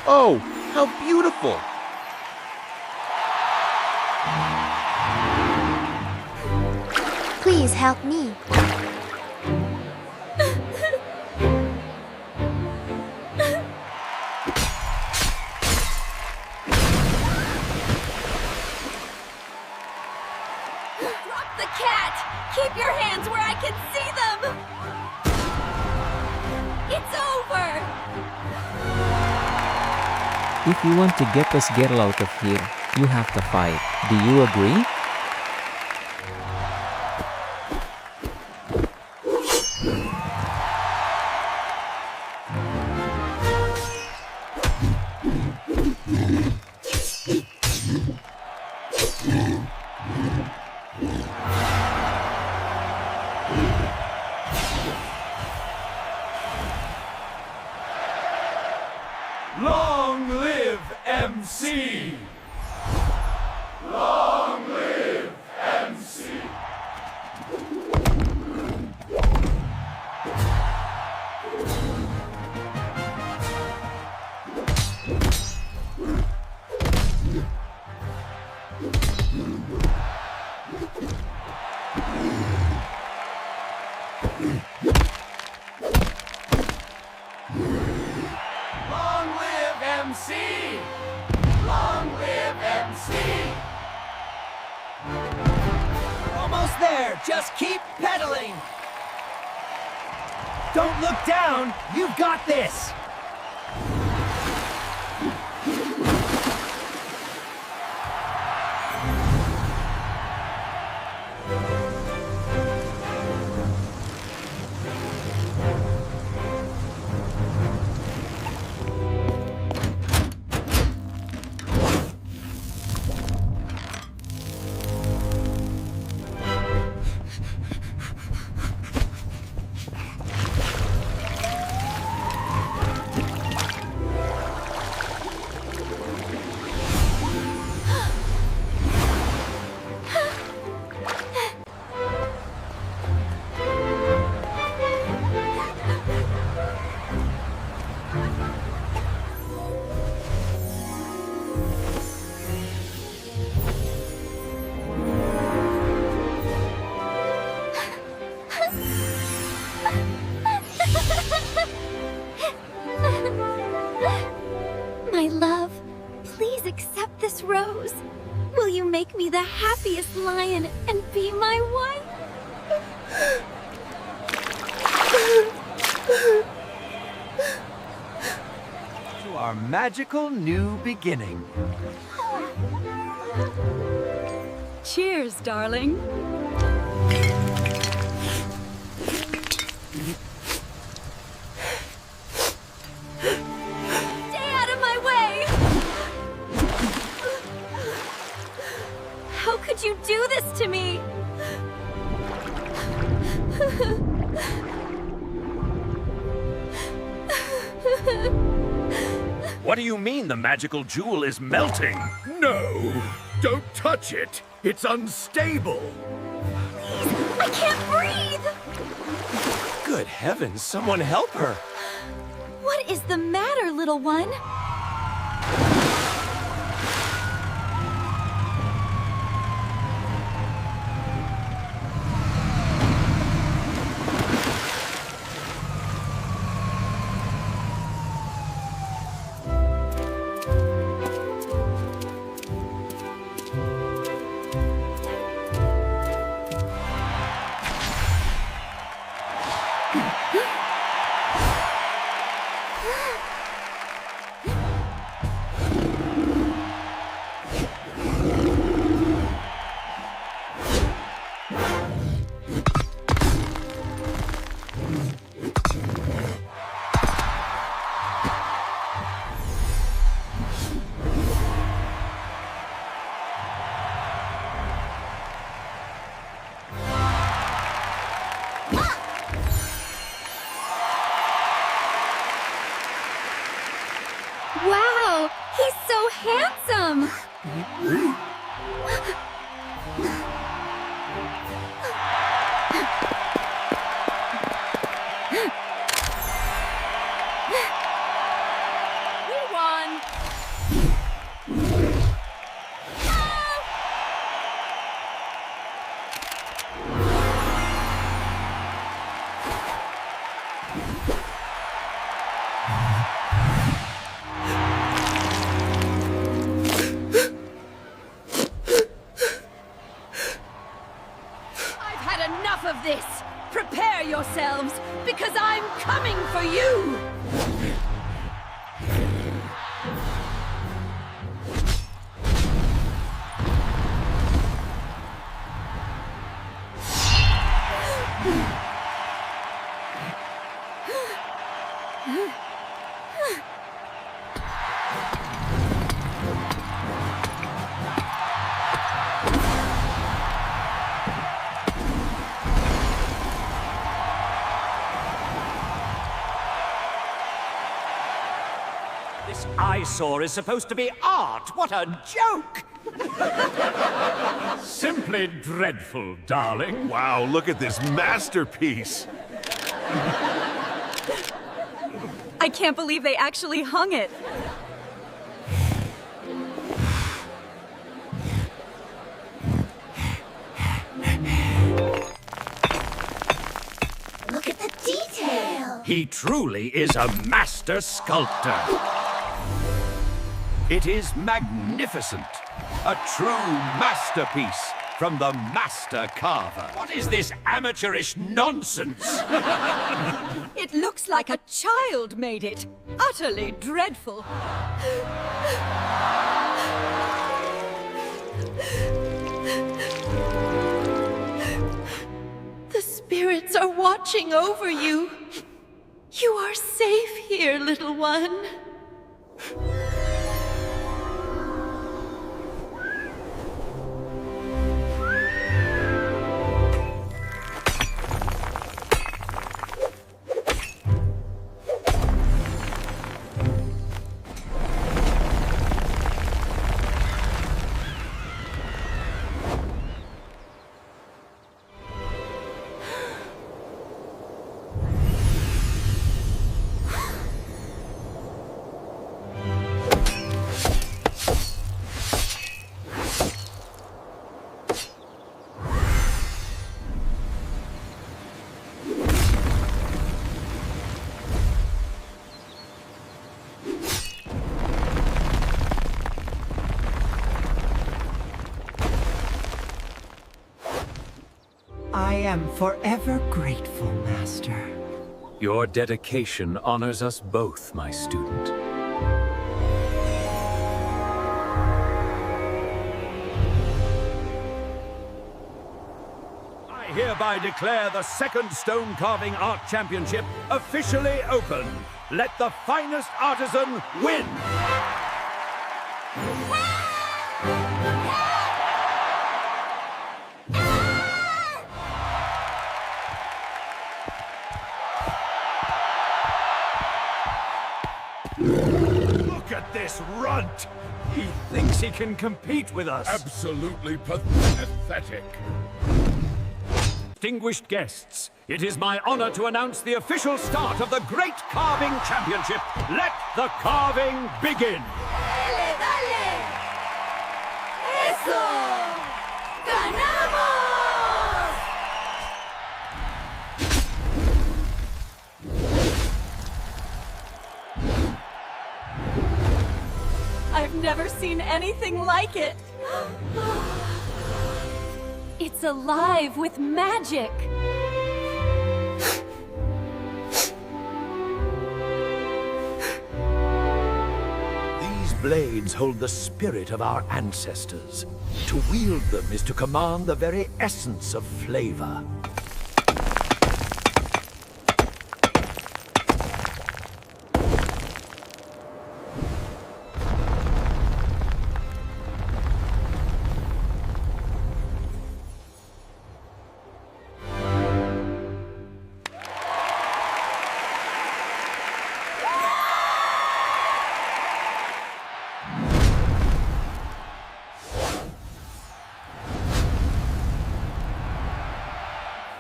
Oh, how beautiful! Please help me. Drop the cat! Keep your hands where I can see them! It's over! If you want to get us girl out of here, you have to fight. Do you agree? Long live MC! Long live MC! Long live MC! Long live MC! Almost there. Just keep pedaling. Don't look down. You've got this. My love, please accept this rose. Will you make me the happiest lion and be my wife? To our magical new beginning. Cheers, darling. Stay out of my way! How could you do this to me? What do you mean the magical jewel is melting? No! Don't touch it! It's unstable! I can't breathe! Good heavens, someone help her! What is the matter, little one? Wow, he's so handsome! We won! enough of this! Prepare yourselves, because I'm coming for you! This eyesore is supposed to be art. What a joke! Simply dreadful, darling. Wow, look at this masterpiece. I can't believe they actually hung it. Look at the detail. He truly is a master sculptor. It is magnificent. A true masterpiece from the master carver. What is this amateurish nonsense? It looks like a child made it. Utterly dreadful. The spirits are watching over you. You are safe here, little one. I am forever grateful, Master. Your dedication honors us both, my student. I hereby declare the second Stone Carving Art Championship officially open. Let the finest artisan win! Look at this runt! He thinks he can compete with us. Absolutely pathetic. Distinguished guests, it is my honor to announce the official start of the Great Carving Championship. Let the carving begin! ¡Dale, dale! ¡Eso! ¡Ganamos! I've never seen anything like it. It's alive with magic. These blades hold the spirit of our ancestors. To wield them is to command the very essence of flavor.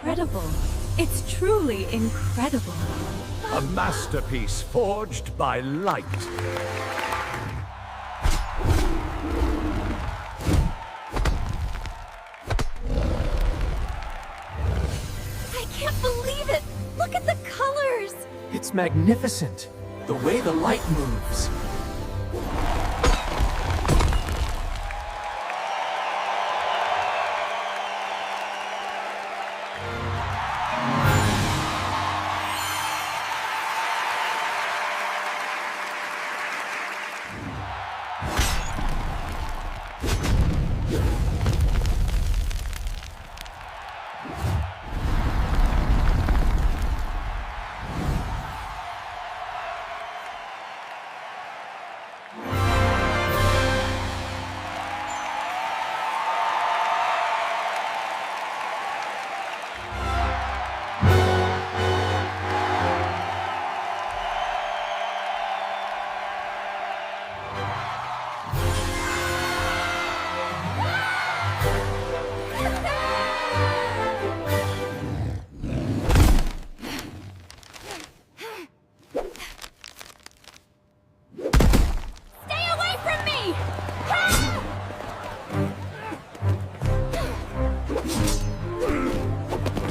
Incredible. It's truly incredible. A masterpiece forged by light. I can't believe it. Look at the colors. It's magnificent. The way the light moves.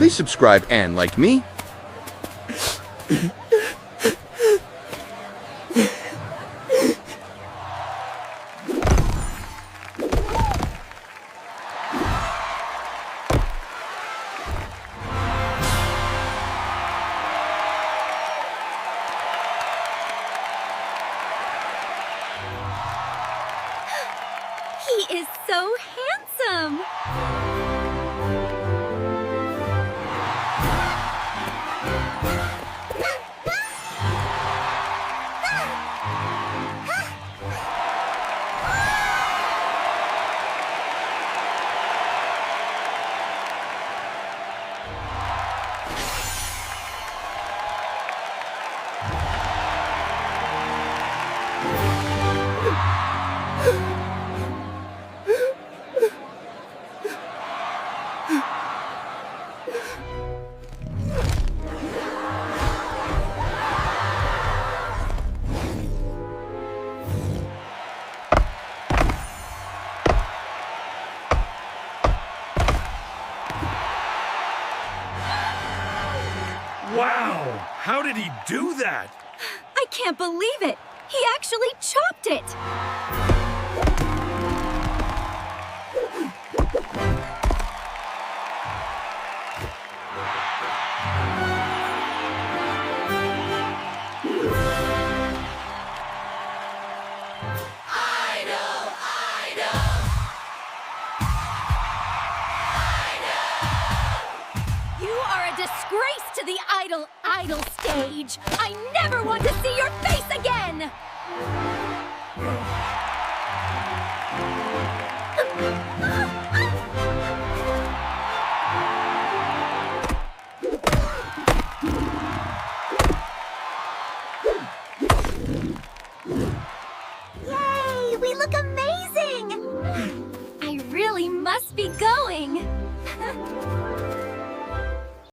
Please subscribe and like me. He is so handsome! Wow! How did he do that? I can't believe it! He actually chopped it! You are a disgrace to the idol stage! I never want to see your face again!